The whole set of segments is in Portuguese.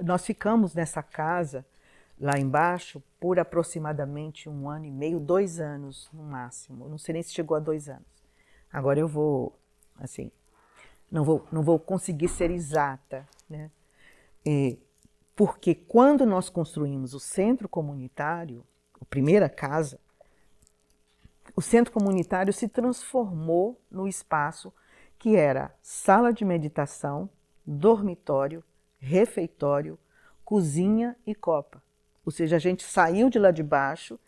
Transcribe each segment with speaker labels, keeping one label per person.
Speaker 1: Nós ficamos nessa casa, lá embaixo, por aproximadamente 1 ano e meio, 2 anos no máximo. Eu não sei nem se chegou a 2 anos. Agora eu vou, assim, não vou conseguir ser exata, né? Porque quando nós construímos o centro comunitário, a primeira casa, o centro comunitário se transformou no espaço que era sala de meditação, dormitório, refeitório, cozinha e copa. Ou seja, a gente saiu de lá de baixo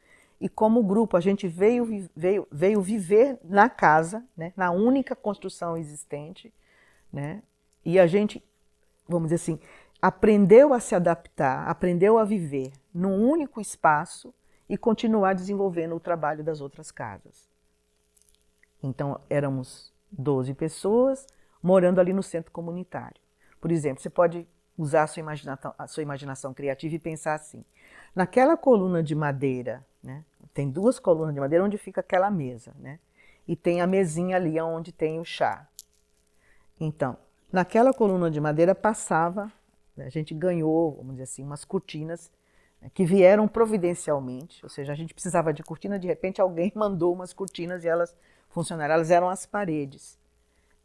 Speaker 1: e, como grupo, a gente veio viver na casa, né, na única construção existente, né, e a gente, vamos dizer assim, aprendeu a se adaptar, aprendeu a viver num único espaço e continuar desenvolvendo o trabalho das outras casas. Então, éramos 12 pessoas morando ali no centro comunitário. Por exemplo, você pode usar a sua imaginação criativa e pensar assim: naquela coluna de madeira, né, tem 2 colunas de madeira onde fica aquela mesa, né, e tem a mesinha ali onde tem o chá. Então, naquela coluna de madeira passava, a gente ganhou, vamos dizer assim, umas cortinas que vieram providencialmente, ou seja, a gente precisava de cortina, de repente alguém mandou umas cortinas e elas funcionaram, elas eram as paredes.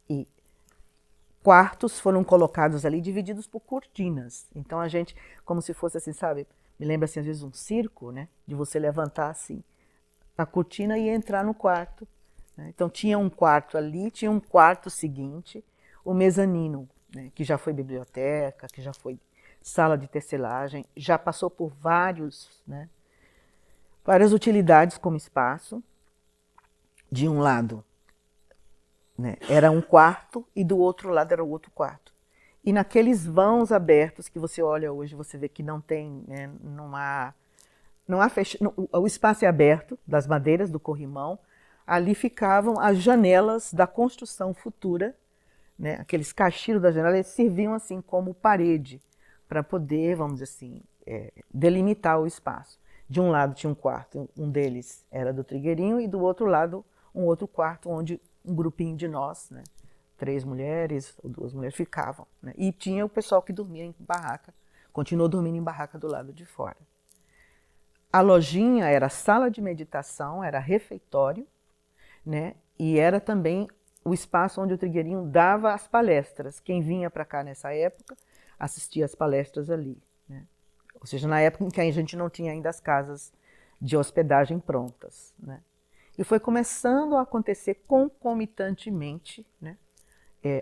Speaker 1: E quartos foram colocados ali, divididos por cortinas. Então a gente, como se fosse assim, sabe, me lembra assim às vezes um circo, né, de você levantar assim a cortina e entrar no quarto. Né? Então tinha um quarto ali, tinha um quarto seguinte, o mezanino, né, que já foi biblioteca, que já foi sala de tecelagem, já passou por várias utilidades como espaço. De um lado, né, era um quarto e do outro lado era o outro quarto. E naqueles vãos abertos que você olha hoje, você vê que não tem, né, o espaço é aberto, das madeiras do corrimão, ali ficavam as janelas da construção futura, né, aqueles caixilhos das janelas, eles serviam assim como parede para poder, vamos dizer assim, delimitar o espaço. De um lado tinha um quarto, um deles era do Trigueirinho, e do outro lado um outro quarto onde um grupinho de nós, né, 3 mulheres ou 2 mulheres ficavam. Né, e tinha o pessoal que dormia em barraca, continuou dormindo em barraca do lado de fora. A lojinha era sala de meditação, era refeitório, né, e era também o espaço onde o Trigueirinho dava as palestras. Quem vinha para cá nessa época assistia às palestras ali. Né? Ou seja, na época em que a gente não tinha ainda as casas de hospedagem prontas. Né? E foi começando a acontecer concomitantemente, né,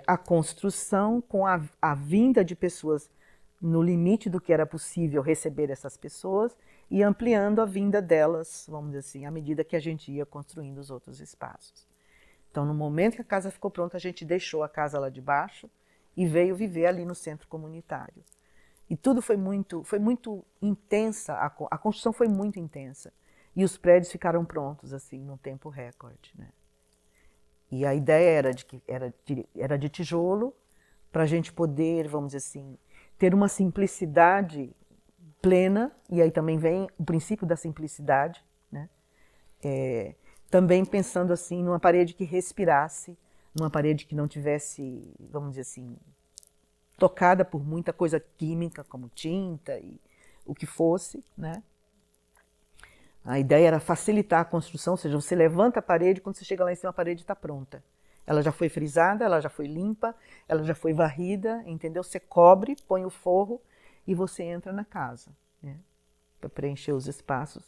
Speaker 1: a construção com a vinda de pessoas no limite do que era possível receber essas pessoas e ampliando a vinda delas, vamos dizer assim, à medida que a gente ia construindo os outros espaços. Então, no momento que a casa ficou pronta, a gente deixou a casa lá de baixo e veio viver ali no centro comunitário. E tudo foi muito intensa, a construção foi muito intensa. E os prédios ficaram prontos, assim, num tempo recorde. Né? E a ideia era de tijolo, para a gente poder, vamos dizer assim, ter uma simplicidade plena, e aí também vem o princípio da simplicidade, né? Também pensando assim numa parede que respirasse, numa parede que não tivesse, vamos dizer assim, tocada por muita coisa química, como tinta e o que fosse, né? A ideia era facilitar a construção, ou seja, você levanta a parede, quando você chega lá em cima a parede está pronta. Ela já foi frisada, ela já foi limpa, ela já foi varrida, entendeu? Você cobre, põe o forro e você entra na casa, né? Para preencher os espaços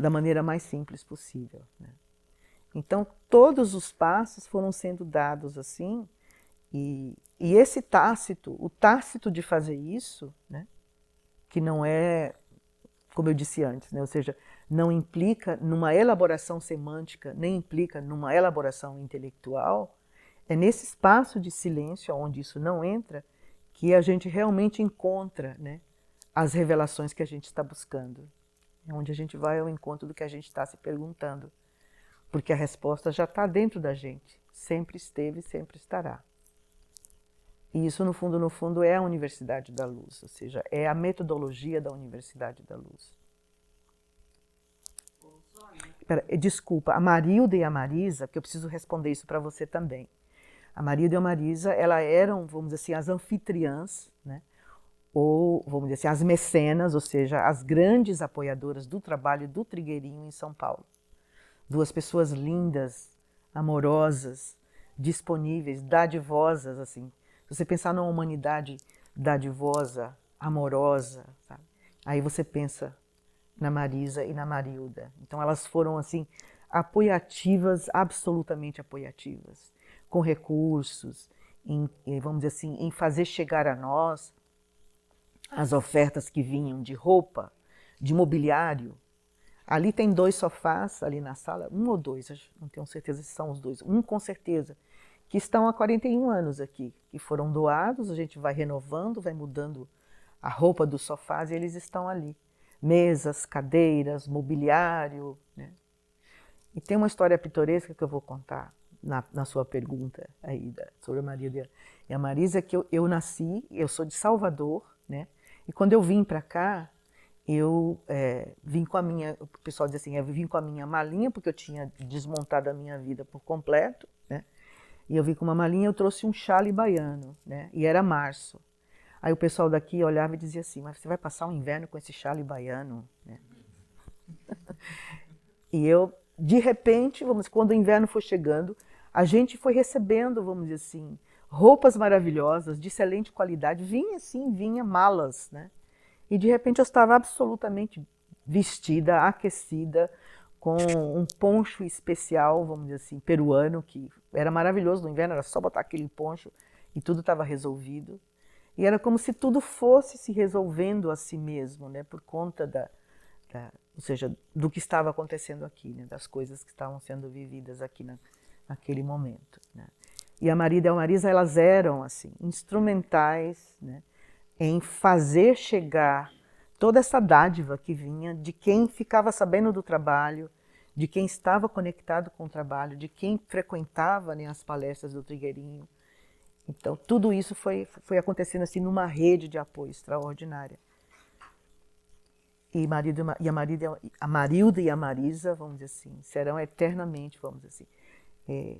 Speaker 1: da maneira mais simples possível. Né? Então, todos os passos foram sendo dados assim, e esse tácito, o tácito de fazer isso, né, que não é, como eu disse antes, né, ou seja, não implica numa elaboração semântica, nem implica numa elaboração intelectual, é nesse espaço de silêncio, onde isso não entra, que a gente realmente encontra, né, as revelações que a gente está buscando. É onde a gente vai ao encontro do que a gente está se perguntando. Porque a resposta já está dentro da gente. Sempre esteve e sempre estará. E isso, no fundo, é a Universidade da Luz. Ou seja, é a metodologia da Universidade da Luz. Desculpa, a Marilda e a Marisa, porque eu preciso responder isso para você também. A Marilda e a Marisa, elas eram, vamos dizer assim, as anfitriãs, né? ou, vamos dizer assim, as mecenas, ou seja, as grandes apoiadoras do trabalho do Trigueirinho em São Paulo. Duas pessoas lindas, amorosas, disponíveis, dadivosas, assim. Se você pensar numa humanidade dadivosa, amorosa, sabe? Aí você pensa na Marisa e na Marilda. Então elas foram, assim, apoiativas, absolutamente apoiativas, com recursos, vamos dizer assim, em fazer chegar a nós as ofertas que vinham de roupa, de mobiliário. Ali tem 2 sofás, ali na sala, 1 ou 2, não tenho certeza se são os 2, um com certeza, que estão há 41 anos aqui, que foram doados, a gente vai renovando, vai mudando a roupa dos sofás e eles estão ali. Mesas, cadeiras, mobiliário, né? E tem uma história pitoresca que eu vou contar na sua pergunta aí sobre a Maria e a Marisa, que eu nasci, eu sou de Salvador, né? E quando eu vim para cá, eu vim com a minha, o pessoal diz assim, eu vim com a minha malinha, porque eu tinha desmontado a minha vida por completo, né? E eu vim com uma malinha, eu trouxe um chale baiano, né? E era março. Aí o pessoal daqui olhava e dizia assim, mas você vai passar o inverno com esse chale baiano, né? E eu, de repente, quando o inverno foi chegando, a gente foi recebendo, vamos dizer assim, roupas maravilhosas, de excelente qualidade, vinha malas, né? E de repente eu estava absolutamente vestida, aquecida, com um poncho especial, vamos dizer assim, peruano, que era maravilhoso no inverno, era só botar aquele poncho e tudo estava resolvido. E era como se tudo fosse se resolvendo a si mesmo, né? Por conta ou seja, do que estava acontecendo aqui, né? Das coisas que estavam sendo vividas aqui naquele momento, né? E a Maria e a Marisa, elas eram assim, instrumentais, né? Em fazer chegar toda essa dádiva que vinha de quem ficava sabendo do trabalho, de quem estava conectado com o trabalho, de quem frequentava, né, as palestras do Trigueirinho. Então, tudo isso foi acontecendo assim numa rede de apoio extraordinária. E a Marilda e a Marisa, vamos dizer assim, serão eternamente, vamos dizer assim,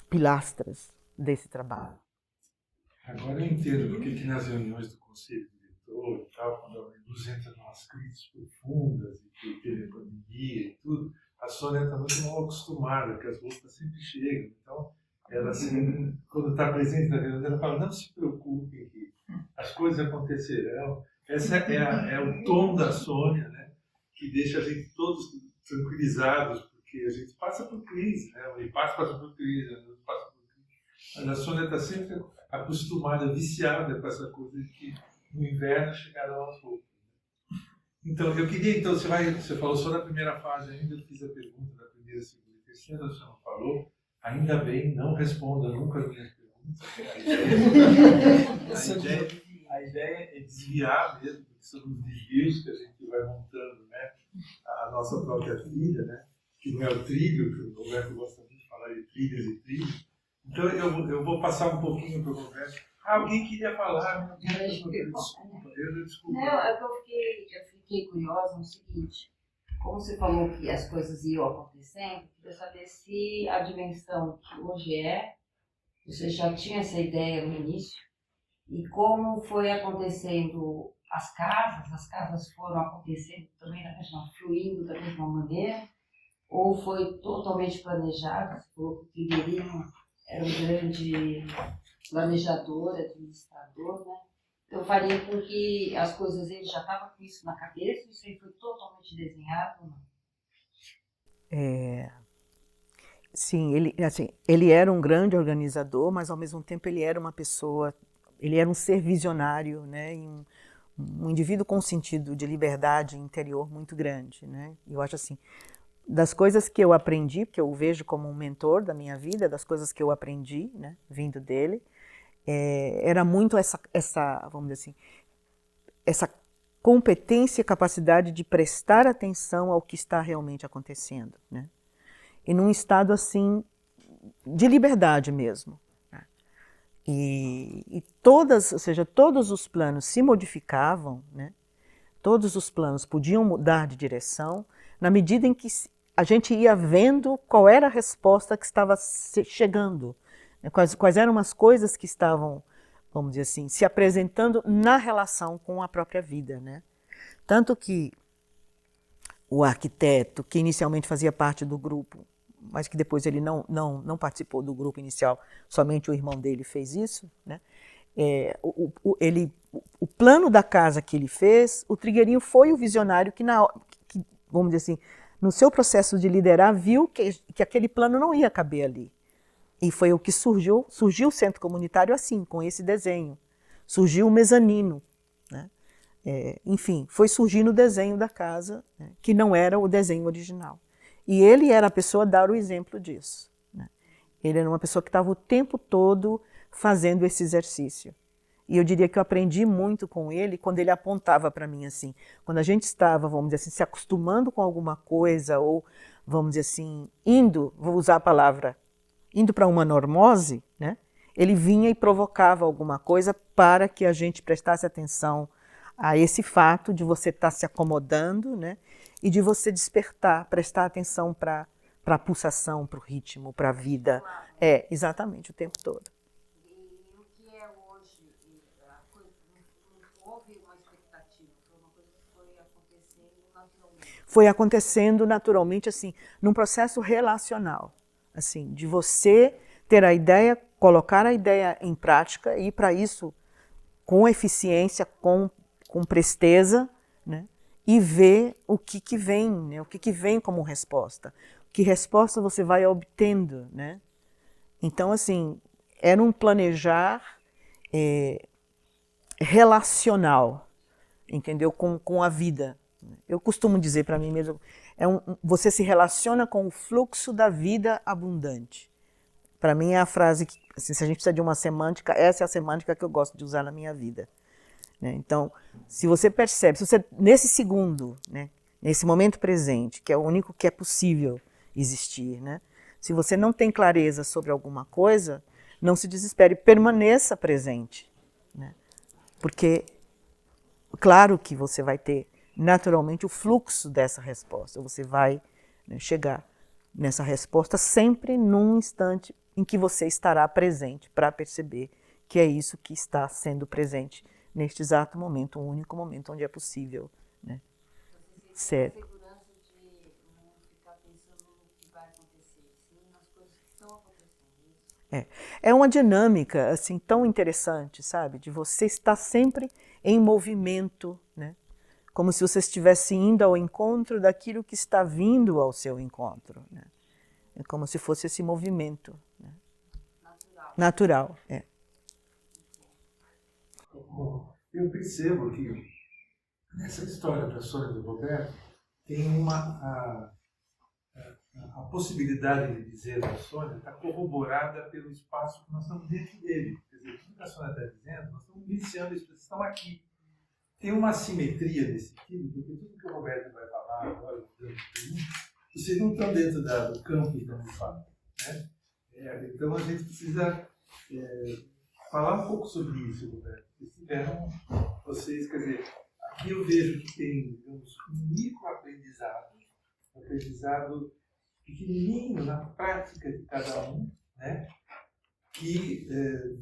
Speaker 1: pilastras desse trabalho.
Speaker 2: Agora eu entendo porque que nas reuniões do conselho diretor e tal, quando a luz entra em umas crises profundas e que teve pandemia e tudo, a Sônia está muito mal acostumada, que as roupas sempre chegam. Então, ela sempre, quando está presente na reunião, ela fala, não se preocupe, que as coisas acontecerão. Esse é o tom da Sônia, né? Que deixa a gente todos tranquilizados, porque a gente passa por crise, né? O IPAS passa por crise, a passa por crise. Mas a Sônia está sempre acostumada, viciada com essa coisa de que no inverno chegarão as roupas. Então, eu queria, então, você falou só da primeira fase ainda, eu fiz a pergunta da primeira, segunda e terceira, você não falou, ainda bem, não responda nunca as minhas perguntas. A ideia é desviar mesmo, porque são os desvios que a gente vai montando, né? A nossa própria trilha, né? Que não é o trilho, que o Roberto gosta muito de falar de trilhas e trilhos. Então, eu vou passar um pouquinho para o Roberto. Alguém queria falar? Desculpa.
Speaker 3: Não, é que eu fiquei curiosa no seguinte. Como você falou que as coisas iam acontecendo, eu queria saber se a dimensão que hoje você já tinha essa ideia no início, e como foi acontecendo as casas foram acontecendo também fluindo da mesma maneira, ou foi totalmente planejado? Você falou que o Trigueirinho era um grande planejador, administrador, né? Então faria com que as coisas, ele já estava com isso na cabeça, isso aí foi totalmente desenhado, não?
Speaker 1: Sim, ele era um grande organizador, mas ao mesmo tempo ele era uma pessoa, ele era um ser visionário, né? E um indivíduo com um sentido de liberdade interior muito grande, né? Eu acho assim, das coisas que eu aprendi, porque eu o vejo como um mentor da minha vida, das coisas que eu aprendi, né, vindo dele, era muito essa, vamos dizer assim, essa competência e capacidade de prestar atenção ao que está realmente acontecendo, né? E num estado assim de liberdade mesmo, né? E ou seja, todos os planos se modificavam, né? Todos os planos podiam mudar de direção na medida em que a gente ia vendo qual era a resposta que estava chegando, né? Quais eram as coisas que estavam vamos dizer assim, se apresentando na relação com a própria vida, né? Tanto que o arquiteto, que inicialmente fazia parte do grupo, mas que depois ele não participou do grupo inicial, somente o irmão dele fez isso, né? O plano da casa que ele fez, o Trigueirinho foi o visionário que, vamos dizer assim, no seu processo de liderar, viu que aquele plano não ia caber ali. E foi o que surgiu o centro comunitário assim, com esse desenho. Surgiu o mezanino, né? Enfim, foi surgindo o desenho da casa, né, que não era o desenho original. E ele era a pessoa a dar o exemplo disso, né? Ele era uma pessoa que estava o tempo todo fazendo esse exercício. E eu diria que eu aprendi muito com ele quando ele apontava para mim assim. Quando a gente estava, vamos dizer assim, se acostumando com alguma coisa ou, vamos dizer assim, vou usar a palavra, indo para uma normose, né? Ele vinha e provocava alguma coisa para que a gente prestasse atenção a esse fato de você estar se acomodando, né? E de você despertar, prestar atenção para a pulsação, para o ritmo, para a vida. Exatamente, o tempo todo.
Speaker 3: E o que é hoje, não houve uma expectativa, foi uma coisa que foi acontecendo naturalmente.
Speaker 1: Foi acontecendo naturalmente, assim, num processo relacional, assim, de você ter a ideia, colocar a ideia em prática e para isso com eficiência, com presteza, né? E ver o que vem, né? O que vem como resposta. Que resposta você vai obtendo, né? Então, assim, era um planejar relacional, entendeu? Com a vida. Eu costumo dizer para mim mesmo, você se relaciona com o fluxo da vida abundante. Para mim é a frase que, assim, se a gente precisa de uma semântica, essa é a semântica que eu gosto de usar na minha vida. Então, se você percebe, se você, nesse segundo, né, nesse momento presente, que é o único que é possível existir, né, se você não tem clareza sobre alguma coisa, não se desespere, permaneça presente, né, porque, claro que você vai ter naturalmente o fluxo dessa resposta, você vai, né, chegar nessa resposta sempre num instante em que você estará presente para perceber que é isso que está sendo presente neste exato momento, o único momento onde é possível, né, ser.
Speaker 3: Você tem a segurança de não ficar pensando no que vai acontecer, sim nas coisas que estão acontecendo.
Speaker 1: É uma dinâmica assim tão interessante, sabe, de você estar sempre em movimento, né, como se você estivesse indo ao encontro daquilo que está vindo ao seu encontro, né? É como se fosse esse movimento, né? Natural.
Speaker 2: Bom, eu percebo que nessa história da Sônia e do Roberto tem a possibilidade de dizer da Sônia está corroborada pelo espaço que nós estamos dentro dele. Quer dizer, tudo que a Sônia está dizendo, nós estamos iniciando isso, vocês estão aqui. Tem uma assimetria nesse sentido, porque tudo que o Roberto vai falar agora, vocês não estão dentro do campo da Unifap, né? Então a gente precisa falar um pouco sobre isso, Roberto. Vocês, quer dizer, aqui eu vejo que tem um microaprendizado, um aprendizado pequenininho na prática de cada um, né? Que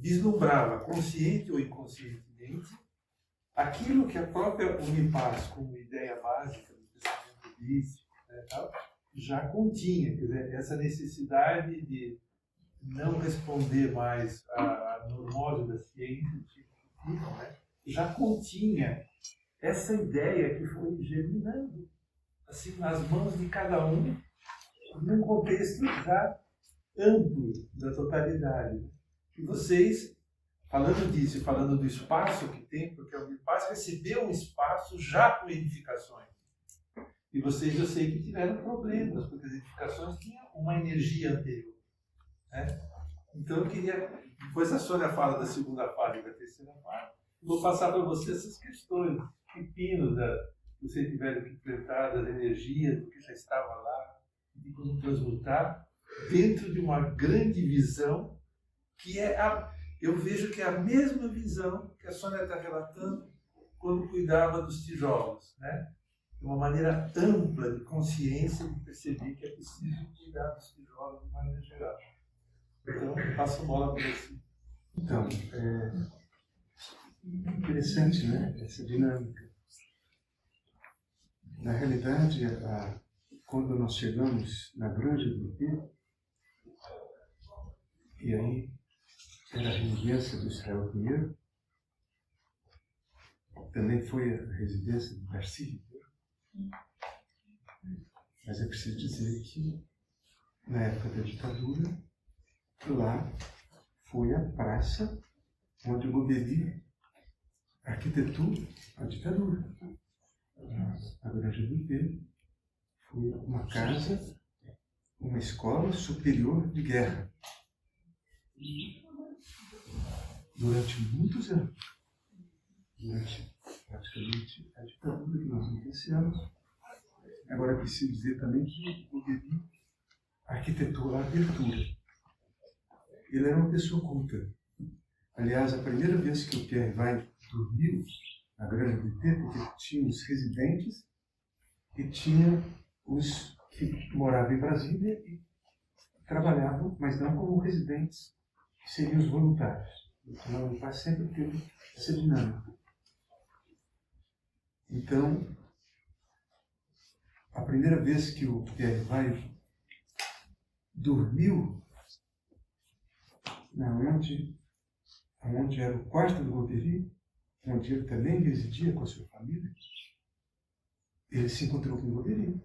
Speaker 2: vislumbrava, consciente ou inconscientemente, aquilo que a própria Unipaz, como ideia básica do pensamento holístico, né, tal, já continha, quer dizer, essa necessidade de não responder mais à normose da ciência, né, já continha essa ideia que foi germinando assim, nas mãos de cada um, num contexto já amplo da totalidade. E vocês, falando disso e falando do espaço que tem, porque a Unipaz recebeu um espaço já com edificações. E vocês, eu sei que tiveram problemas, porque as edificações tinham uma energia anterior, né? Então eu queria, depois a Sônia fala da segunda fase e da terceira fase, vou passar para você essas questões, pepinos que vocês tiveram que enfrentar, das energias, do que já estava lá, de como transmutar, dentro de uma grande visão, que é eu vejo que é a mesma visão que a Sônia está relatando quando cuidava dos tijolos, né? De uma maneira ampla de consciência de perceber que é preciso cuidar dos tijolos de maneira geral. Então, passo a bola para você.
Speaker 4: Então, Interessante, né? Essa dinâmica. Na realidade, quando nós chegamos na Granja do IP, e aí era a residência do Israel Pinheiro, também foi a residência do Darcy Ribeiro. Mas é preciso dizer que, na época da ditadura, lá foi a praça onde o Gobeli arquitetou a ditadura. A Granja do IP foi uma casa, uma escola superior de guerra. Durante muitos anos, durante praticamente a ditadura que nós vivenciamos. Agora é preciso dizer também que o Gobeli arquitetou a abertura. Ele era uma pessoa culta. Aliás, a primeira vez que o Pierre Weil dormiu na Granja do IP, porque tinha os residentes e tinha os que moravam em Brasília e trabalhavam, mas não como residentes, que seriam os voluntários. Então, o pai sempre teve essa dinâmica. Então, a primeira vez que o Pierre Weil dormiu onde era o quarto do Gobeli, onde ele também residia com a sua família, ele se encontrou com o Gobeli.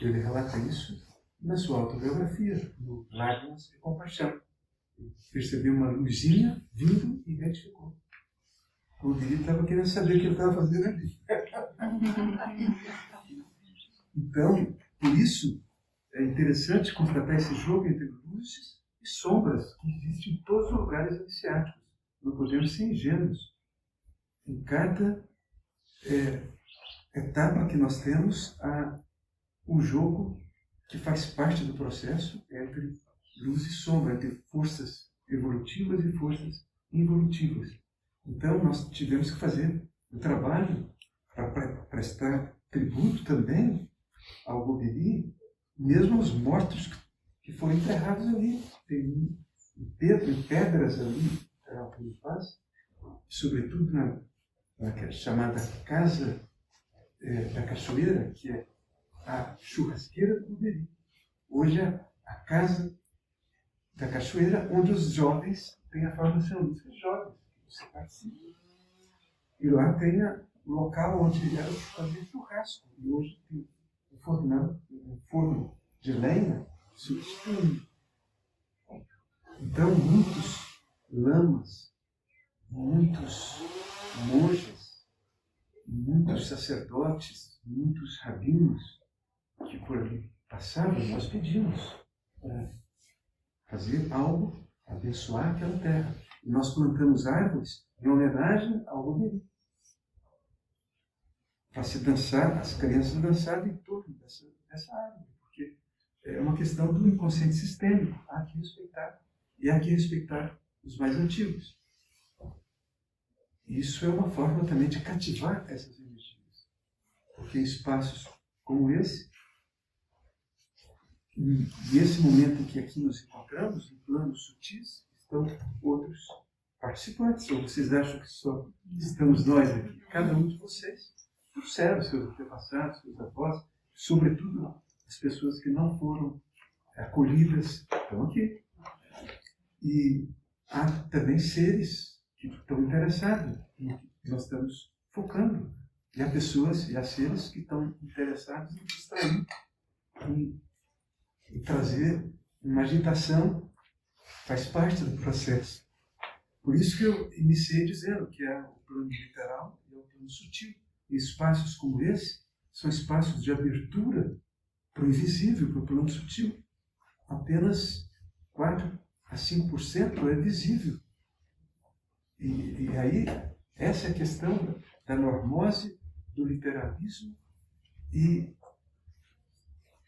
Speaker 4: Ele relata isso na sua autobiografia, no Lágrimas de Compaixão. Ele percebeu uma luzinha vindo e identificou. O Gobeli estava querendo saber o que ele estava fazendo ali. Então, por isso, é interessante constatar esse jogo entre luzes e sombras que existem em todos os lugares iniciáticos. Não podemos ser ingênuos. Em cada etapa que nós temos, há o jogo que faz parte do processo entre luz e sombra, entre forças evolutivas e forças involutivas. Então, nós tivemos que fazer um trabalho para prestar tributo também ao Gobeli, mesmo aos mortos que foram enterrados ali. Tem pedras ali, sobretudo na chamada Casa da Cachoeira, que é a churrasqueira do Gobeli. Hoje é a Casa da Cachoeira, onde os jovens têm a formação lúdica de jovens. Você participa. E lá tem o local onde era fazer churrasco. E hoje tem um forno de lenha substituindo. Então, muitos lamas, muitos monges, muitos sacerdotes, muitos rabinos que por ali passavam, nós pedimos para fazer algo, abençoar aquela terra. E nós plantamos árvores em homenagem ao Gobeli. Para se dançar, as crianças dançavam em torno dessa árvore, porque é uma questão do inconsciente sistêmico. Há que respeitar. E há que respeitar os mais antigos. Isso é uma forma também de cativar essas energias. Porque em espaços como esse, nesse momento em que aqui nos encontramos, em planos sutis, estão outros participantes. Ou vocês acham que só estamos nós aqui? Cada um de vocês observa seus antepassados, seus avós, sobretudo as pessoas que não foram acolhidas, estão aqui. E há também seres que estão interessados no que nós estamos focando. E há pessoas e há seres que estão interessados em distrair, em trazer uma agitação, faz parte do processo. Por isso que eu iniciei dizendo que é o plano literal e é o plano sutil. E espaços como esse são espaços de abertura para o invisível, para o plano sutil. Apenas 4 a 5% é visível. E aí, essa é a questão da normose, do literalismo e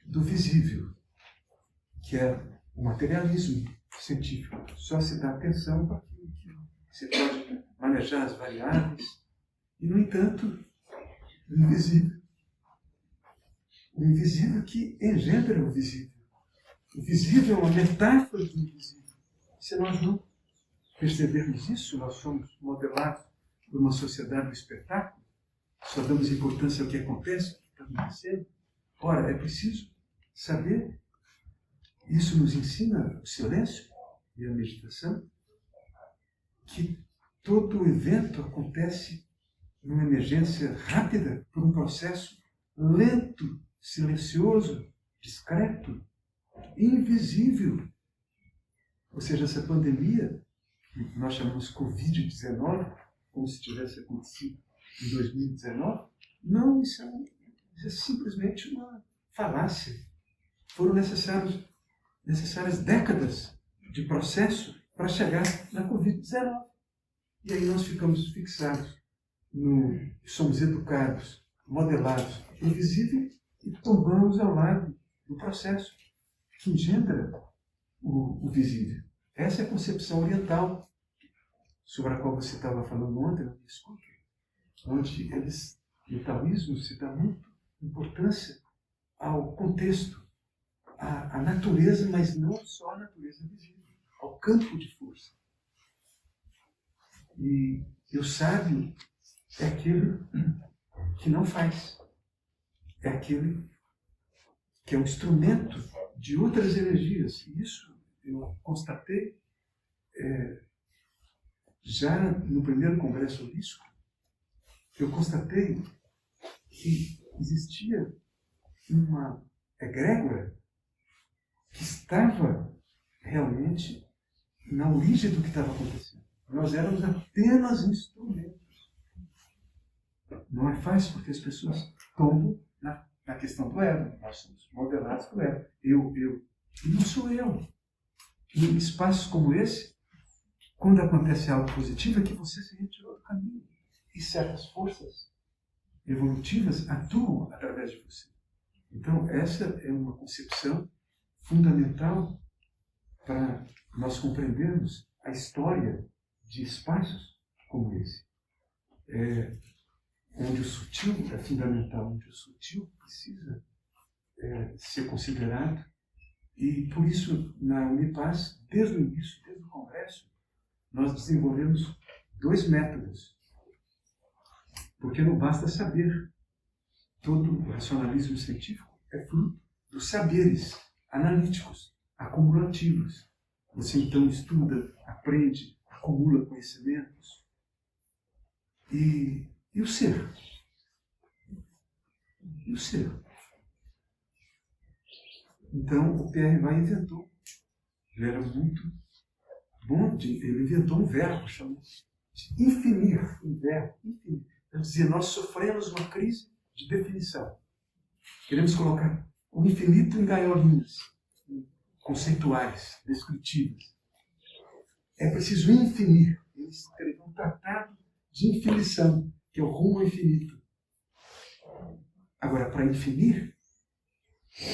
Speaker 4: do visível, que é o materialismo científico. Só se dá atenção para aquilo que você pode manejar as variáveis. E, no entanto, o invisível. O invisível que engendra o visível. O visível é uma metáfora do invisível. Se nós não percebermos isso, nós somos modelados por uma sociedade do espetáculo, só damos importância ao que acontece, ao que está acontecendo. Ora, é preciso saber, isso nos ensina o silêncio e a meditação, que todo evento acontece numa emergência rápida, por um processo lento, silencioso, discreto, invisível. Ou seja, essa pandemia, que nós chamamos Covid-19, como se tivesse acontecido em 2019, não, isso é simplesmente uma falácia. Foram necessárias décadas de processo para chegar na Covid-19. E aí nós ficamos fixados, somos educados, modelados, invisível, e tombamos ao lado do processo que engendra o visível. Essa é a concepção oriental, sobre a qual você estava falando ontem, na minha escuta, onde no taoísmo se dá muita importância ao contexto, à natureza, mas não só à natureza visível, ao campo de força. E o sábio é aquele que não faz, é aquele que é um instrumento de outras energias. E isso eu constatei já no primeiro congresso holístico, eu constatei que existia uma egrégora que estava realmente na origem do que estava acontecendo. Nós éramos apenas instrumentos. Não é fácil porque as pessoas tombam na questão do ego. Nós somos modelados pelo ego. Eu. E não sou eu. Em espaços como esse, quando acontece algo positivo, é que você se retirou do caminho. E certas forças evolutivas atuam através de você. Então, essa é uma concepção fundamental para nós compreendermos a história de espaços como esse. Onde o sutil é fundamental, onde o sutil precisa ser considerado. E, por isso, na Unipaz, desde o início, desde o Congresso, nós desenvolvemos 2 métodos. Porque não basta saber. Todo o racionalismo científico é fruto dos saberes analíticos, acumulativos. Você então estuda, aprende, acumula conhecimentos. E o ser? E o ser? Então, o Pierre Vai inventou. Ele era muito bom, ele inventou um verbo chamado de infinir, um verbo, infinir. Ele dizia, nós sofremos uma crise de definição. Queremos colocar o infinito em gaiolinhas conceituais, descritivas. É preciso infinir. Ele escreveu um tratado de infinição, que é o rumo ao infinito. Agora, para infinir,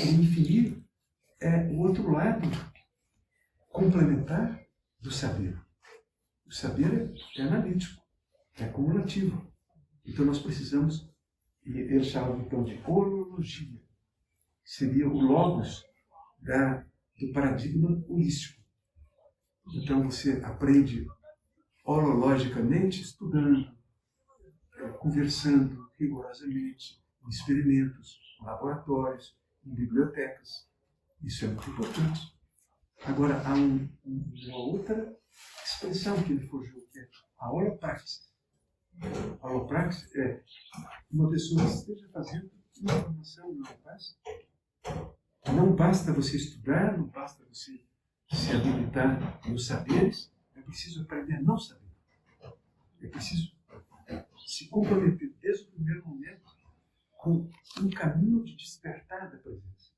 Speaker 4: o infinir é o outro lado complementar do saber. O saber é analítico, é acumulativo. Então nós precisamos, e ele chamava então de holologia, seria o logos do paradigma holístico. Então você aprende holologicamente estudando, conversando rigorosamente, em experimentos, em laboratórios, em bibliotecas. Isso é muito importante. Agora, há uma outra expressão que ele forjou, que é a holopraxis. A holopraxis é uma pessoa que esteja fazendo uma formação na holopraxis. Não basta você estudar, não basta você se habilitar nos saberes, é preciso aprender a não saber. É preciso se comprometer desde o primeiro momento com um caminho de despertar da presença.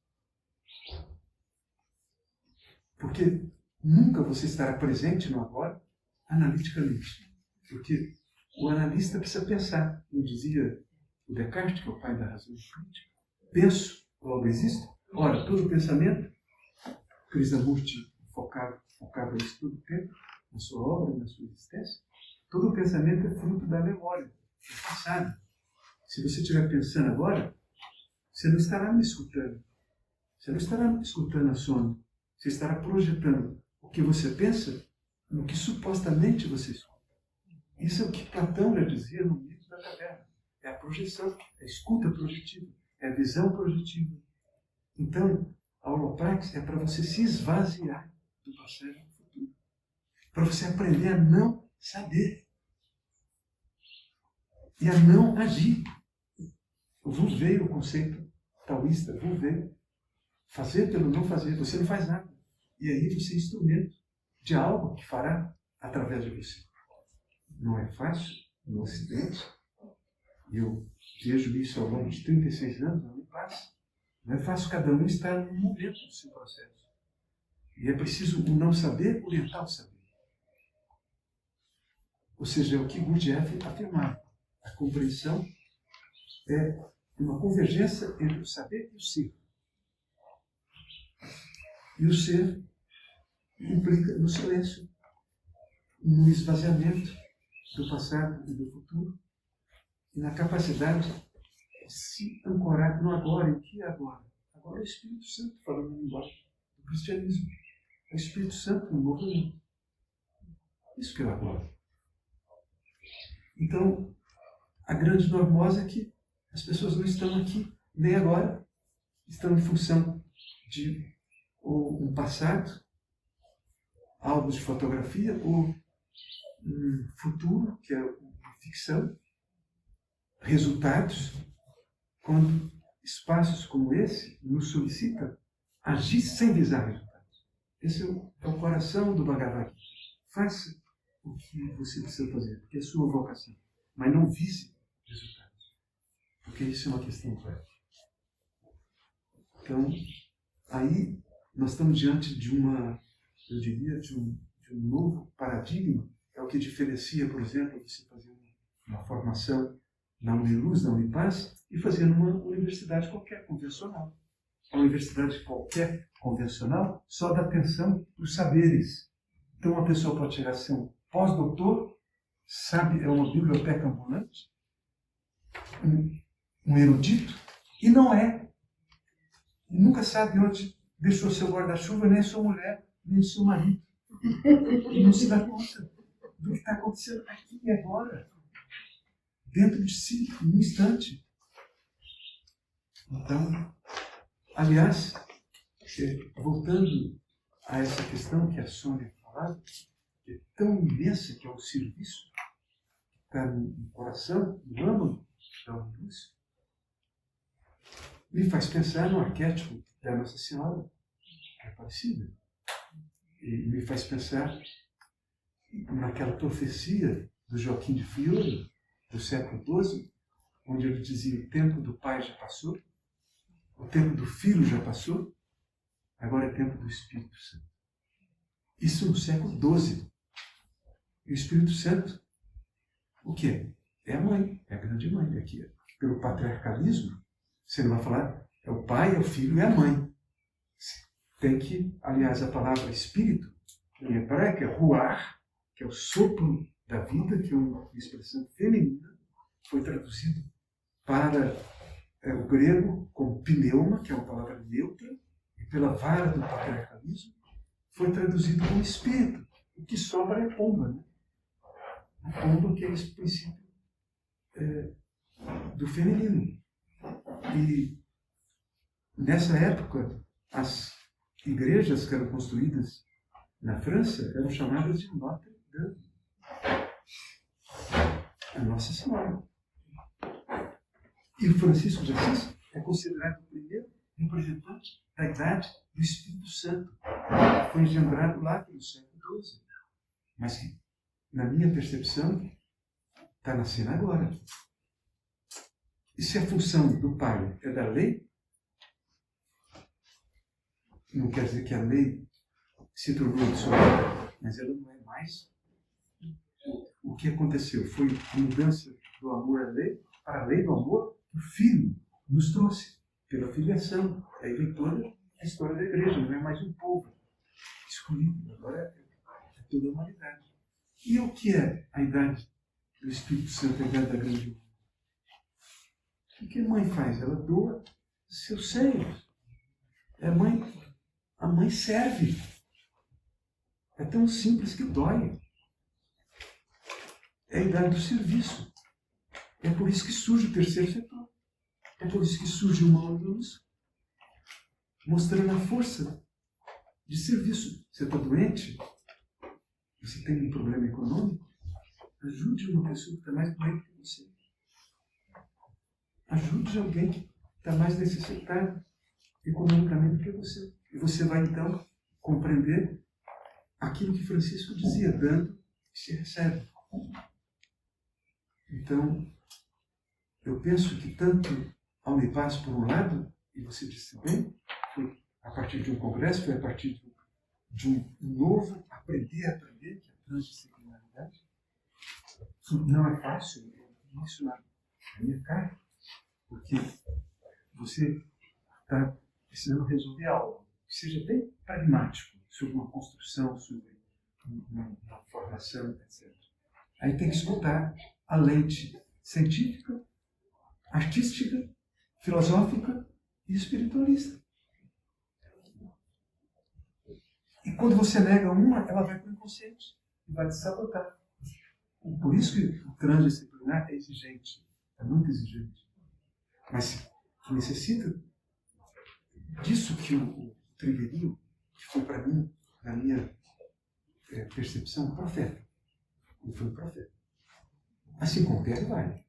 Speaker 4: Porque nunca você estará presente no agora analiticamente. Porque o analista precisa pensar. Não dizia o Descartes, que é o pai da razão crítica? Penso, logo existo. Ora, todo pensamento, Krishnamurti focava isso todo o tempo, na sua obra, na sua existência, todo pensamento é fruto da memória, do passado. Se você estiver pensando agora, você não estará me escutando. Você não estará me escutando a sono. Você estará projetando o que você pensa no que supostamente você escuta. Isso é o que Platão já dizia no mito da caverna. É a projeção, é a escuta projetiva, é a visão projetiva. Então, a holopraxis é para você se esvaziar do passado e do futuro. Para você aprender a não saber. E a não agir. O Wu-Wei, o conceito taoísta, Wu-Wei, fazer pelo não fazer. Você não faz nada. E aí você é instrumento de algo que fará através de você. Não é fácil no Ocidente. Eu vejo isso ao longo de 36 anos, não me passa. Não é fácil cada um estar no momento do seu processo. E é preciso o não saber orientar o saber. Ou seja, é o que Gurdjieff afirmava. A compreensão é uma convergência entre o saber e o ser. E o ser implica no silêncio, no esvaziamento do passado e do futuro, e na capacidade de se ancorar no agora. E o que é agora? Agora é o Espírito Santo, falando no linguagem do cristianismo. É o Espírito Santo no movimento. Isso que é o agora. Então, a grande normose é que as pessoas não estão aqui nem agora. Estão em função de ou um passado, álbuns de fotografia, ou um futuro, que é uma ficção, resultados, quando espaços como esse nos solicitam agir sem visar resultados. Esse é o coração do Bhagavad Gita. Faça o que você precisa fazer, porque é a sua vocação, mas não vise resultados, porque isso é uma questão prática. Então, aí nós estamos diante de eu diria, de um novo paradigma. É o que diferencia, por exemplo, você fazer uma formação na Uniluz, na Unipaz, e fazer numa universidade qualquer, convencional. A universidade qualquer, convencional, só dá atenção para os saberes. Então, uma pessoa pode chegar a ser um pós-doutor, sabe, é uma biblioteca ambulante, um erudito, e não é. E nunca sabe onde deixou seu guarda-chuva, nem sua mulher, nem seu marido. E não se dá conta do que está acontecendo aqui e agora, dentro de si, num instante. Então, aliás, voltando a essa questão que a Sônia falava, que é tão imensa, que é o serviço, que está no coração, no âmago da luz, me faz pensar no arquétipo da Nossa Senhora, que é parecida. E me faz pensar naquela profecia do Joaquim de Fiore, do século XII, onde ele dizia: o tempo do pai já passou, o tempo do filho já passou, agora é tempo do Espírito Santo. Isso no século XII. E o Espírito Santo, o que é? É a mãe, é a grande mãe. Aqui, pelo patriarcalismo, você não vai falar, é o pai, é o filho e é a mãe. Tem que, aliás, a palavra espírito, em hebraico é ruar, que é o sopro da vida, que é uma expressão feminina, foi traduzido para o grego como pneuma, que é uma palavra neutra, e pela vara do patriarcalismo, foi traduzido como espírito. O que sobra é pomba, né? A pomba, que é esse princípio do feminino. E nessa época, as igrejas que eram construídas na França eram chamadas de Notre Dame, a Nossa Senhora. E o Francisco de Assis é considerado o primeiro representante da idade do Espírito Santo, que foi engendrado lá pelo século XII, mas que, na minha percepção, está nascendo agora. E se a função do pai é da lei, não quer dizer que a lei se tornou obsoleta, mas ela não é mais. O que aconteceu foi a mudança do amor à lei para a lei do amor que o Filho nos trouxe, pela filiação. Aí vem toda a história da igreja, não é mais um povo escolhido, agora é toda a humanidade. E o que é a idade do Espírito Santo, a idade da grande mãe? O que a mãe faz? Ela doa seus seios. A mãe serve. É tão simples que dói. é a idade do serviço. É por isso que surge o terceiro setor. É por isso que surge o Mão de Luz, mostrando a força de serviço. Você está doente? Você tem um problema econômico? Ajude uma pessoa que está mais doente que você. Ajude alguém que está mais necessitado economicamente do que você. E você vai, então, compreender aquilo que Francisco dizia, dando e se recebe. Então, eu penso que tanto Alma e Paz, por um lado, e você disse bem, foi a partir de um congresso, foi a partir de um novo aprender, que é a transdisciplinaridade. Não é fácil, isso na minha cara, porque você está precisando resolver algo que seja bem pragmático, sobre uma construção, sobre uma formação, etc. Aí tem que escutar a lente científica, artística, filosófica e espiritualista. E quando você nega uma, ela vai para o inconsciente e vai te sabotar. E por isso que o transdisciplinar é exigente, é muito exigente. Mas necessita disso que o Trigueirinho, que foi para mim, na minha percepção, um profeta. Ele foi um profeta. Assim como Pierre Weil.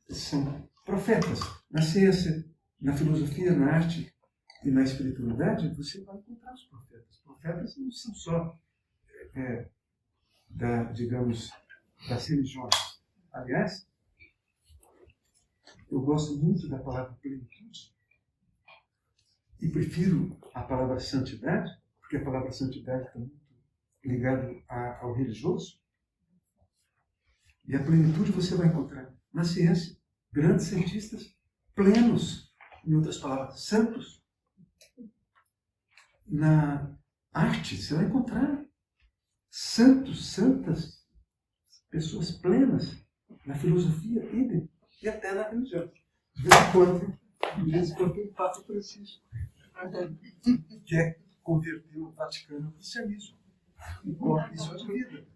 Speaker 4: São profetas. Na ciência, na filosofia, na arte e na espiritualidade, você vai encontrar os profetas. Os profetas não são só, digamos, das religiões. Aliás, eu gosto muito da palavra plenitude e prefiro a palavra santidade, porque a palavra santidade está muito ligada ao religioso. E a plenitude você vai encontrar na ciência, grandes cientistas plenos, em outras palavras, santos. Na arte, você vai encontrar santos, santas, pessoas plenas. Na filosofia, idem, e até na religião. De vez em quando tem o Papa Francisco, que é converter o Vaticano ao cristianismo. E coloca isso de vida.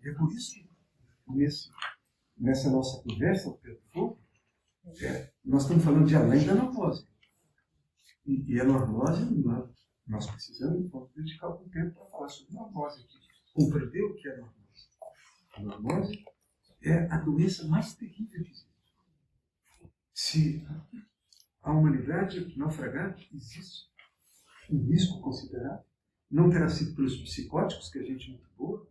Speaker 4: E é por isso que, nessa nossa conversa, Pedro Fogo, nós estamos falando de além da normose. E a normose, nós precisamos dedicar algum tempo para falar sobre normose, compreender o que é normose. A normose é a doença mais terrível que existe. Se a humanidade naufragar, existe um risco considerável. Não terá sido pelos psicóticos, que a gente é muito boa.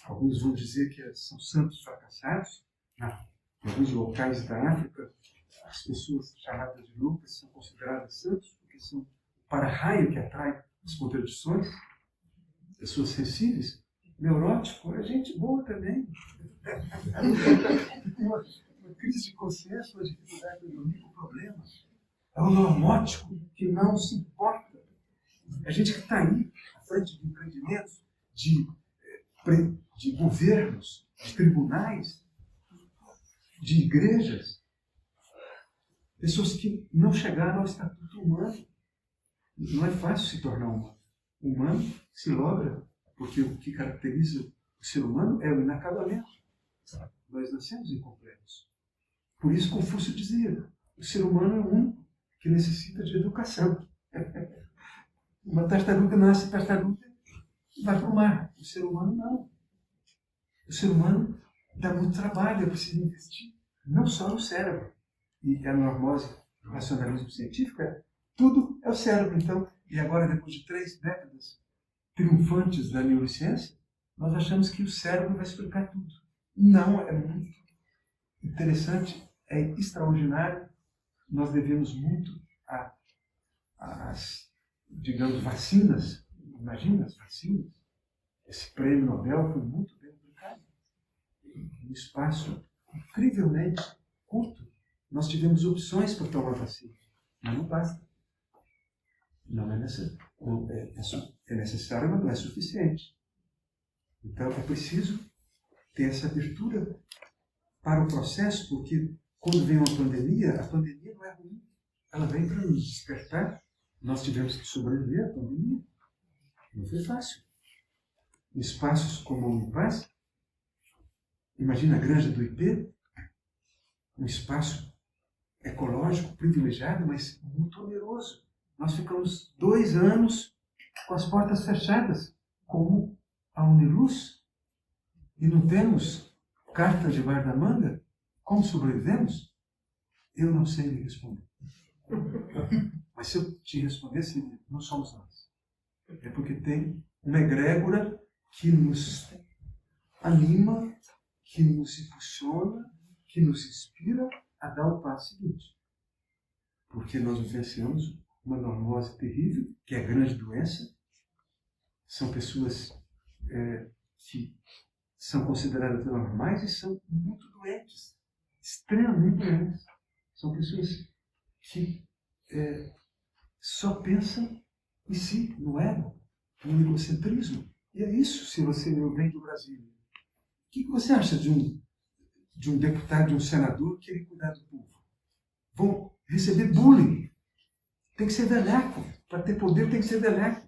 Speaker 4: Alguns vão dizer que são santos fracassados. Em alguns locais da África, as pessoas chamadas de loucas são consideradas santos, porque são o para-raio que atrai as contradições. Pessoas sensíveis. Neurótico é gente boa também. Tem uma crise de consciência, uma dificuldade de dormir com problemas. É o normótico que não se importa. É gente que está aí, à frente de empreendimentos, de governos, de tribunais, de igrejas. Pessoas que não chegaram ao estatuto humano. Não é fácil se tornar humano. O humano se logra, porque o que caracteriza o ser humano é o inacabamento. Nós nascemos incompletos. Por isso Confúcio dizia, o ser humano é o único que necessita de educação. Uma tartaruga nasce tartaruga e vai para o mar. O ser humano não. O ser humano dá muito trabalho, é preciso investir, não só no cérebro. E a normose do racionalismo científico tudo é o cérebro. Então, e agora, depois de 3 décadas triunfantes da neurociência, nós achamos que o cérebro vai explicar tudo. Não, é muito interessante, é extraordinário. Nós devemos muito às, digamos, vacinas. Imagina as vacinas. Esse prêmio Nobel foi muito bem aplicado. Em um espaço incrivelmente curto, nós tivemos opções para tomar vacina. Mas não basta. Não é necessário. É necessário, mas não é suficiente. Então é preciso ter essa abertura para o processo, porque quando vem uma pandemia, a pandemia não é ruim. Ela vem para nos despertar. Nós tivemos que sobreviver à pandemia. Não foi fácil. espaços como a Unipaz. Imagina a Granja do IP, um espaço ecológico privilegiado, mas muito oneroso. Nós ficamos 2 anos com as portas fechadas, como a Uniluz, e não temos carta debaixo da manga. Como sobrevivemos? Eu não sei lhe responder. Mas se eu te respondesse, não somos nós. É porque tem uma egrégora que nos anima, que nos impulsiona, que nos inspira a dar o passo seguinte. Porque nós vivenciamos uma normose terrível, que é a grande doença. São pessoas que são consideradas normais e são muito doentes, extremamente doentes. São pessoas que só pensam em si, no ego, no egocentrismo. E é isso, se você vem do Brasil. O que você acha de um deputado, de um senador querer cuidar do povo? Vão receber bullying. Tem que ser velhaco. Para ter poder tem que ser velhaco.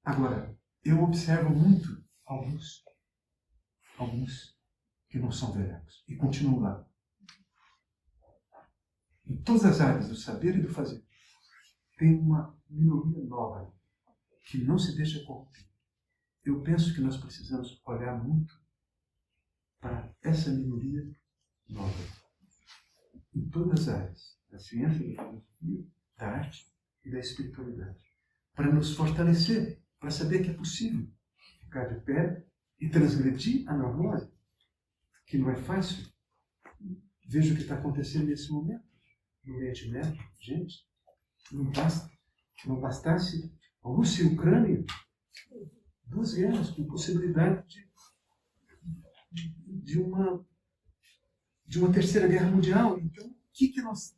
Speaker 4: Agora, eu observo muito alguns que não são velhacos e continuam lá. Em todas as áreas do saber e do fazer, tem uma minoria nova que não se deixa corromper. Eu penso que nós precisamos olhar muito para essa minoria nova. Em todas as áreas, da ciência, da filosofia, da arte e da espiritualidade. Para nos fortalecer, para saber que é possível ficar de pé e transgredir a normose, que não é fácil. Veja o que está acontecendo nesse momento. No Oriente Médio, gente, não bastasse a Rússia e a Ucrânia, 2 guerras com possibilidade de uma terceira guerra mundial. Então, o que nós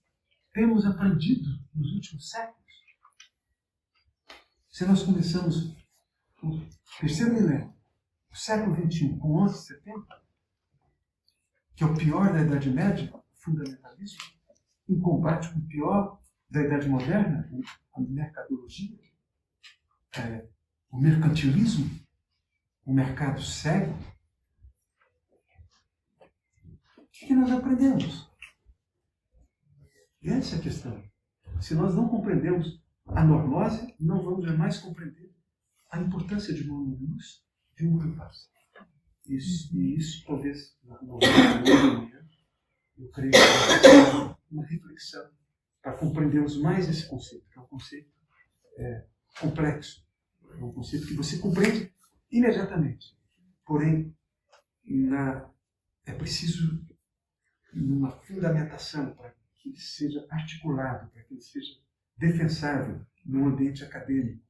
Speaker 4: temos aprendido nos últimos séculos? Se nós começamos o terceiro milênio, o século XXI, com 11 de setembro, que é o pior da Idade Média, o fundamentalismo, em combate com o pior da Idade Moderna, a mercadologia, o mercantilismo, o mercado cego. O que nós aprendemos? Essa é a questão. Se nós não compreendemos a normose, não vamos jamais compreender a importância de uma luz, de uma paz. Isso talvez, eu creio que é uma reflexão para compreendermos mais esse conceito, que é um conceito complexo. É um conceito que você compreende imediatamente. Porém, é preciso uma fundamentação para que ele seja articulado, para que ele seja defensável no ambiente acadêmico.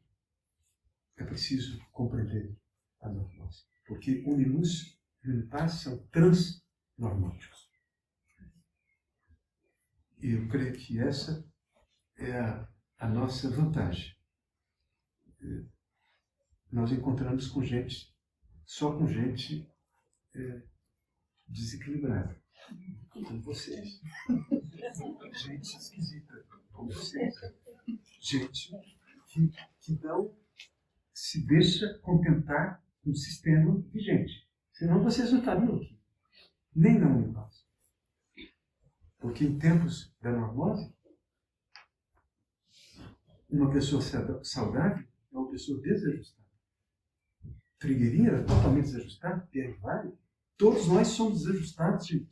Speaker 4: É preciso compreender a normose. Porque Uniluz e Unipaz são transnormóticos. E eu creio que essa é a nossa vantagem. Nós encontramos só com gente desequilibrada, como vocês. Gente esquisita, como vocês. Gente que não se deixa contentar com o sistema vigente. Senão vocês não estariam aqui. Nem na Unipaz. Porque em tempos da normose, uma pessoa saudável é uma pessoa desajustada. Trigueirinho era totalmente desajustado, Pierre Vale. Todos nós somos desajustados, gente.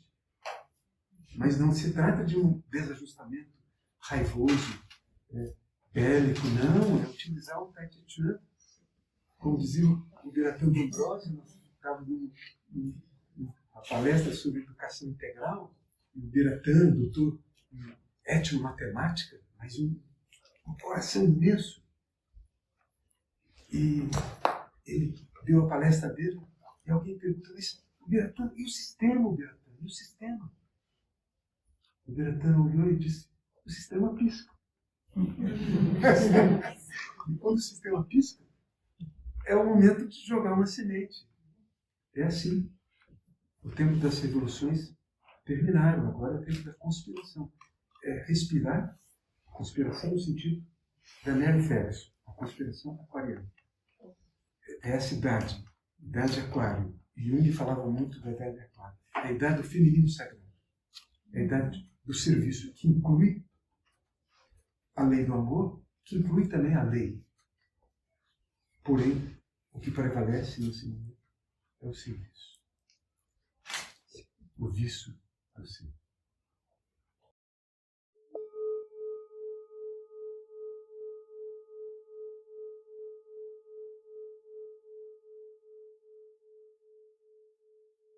Speaker 4: Mas não se trata de um desajustamento raivoso, bélico, não. É utilizar o Tai Chi Chuan. Como dizia o Biratan D'Ambrosio, nós estávamos numa palestra sobre educação integral, o Biratan, doutor em etnomatemática, mas um coração imenso. E ele deu a palestra dele e alguém perguntou isso, o Biratan, e o sistema, o Biratan? E o sistema? O Biratan olhou e disse, o sistema pisca. E quando o sistema pisca, é o momento de jogar uma semente. É assim. O tempo das revoluções terminaram, agora é o tempo da conspiração. É respirar, conspiração no sentido da Mary Ferguson, a conspiração aquariana. é essa idade de Aquário. Jung falava muito da idade de Aquário. A idade do feminino sagrado. A idade do serviço, que inclui a lei do amor, que inclui também a lei. Porém, o que prevalece nesse momento é o serviço. O vício é o serviço.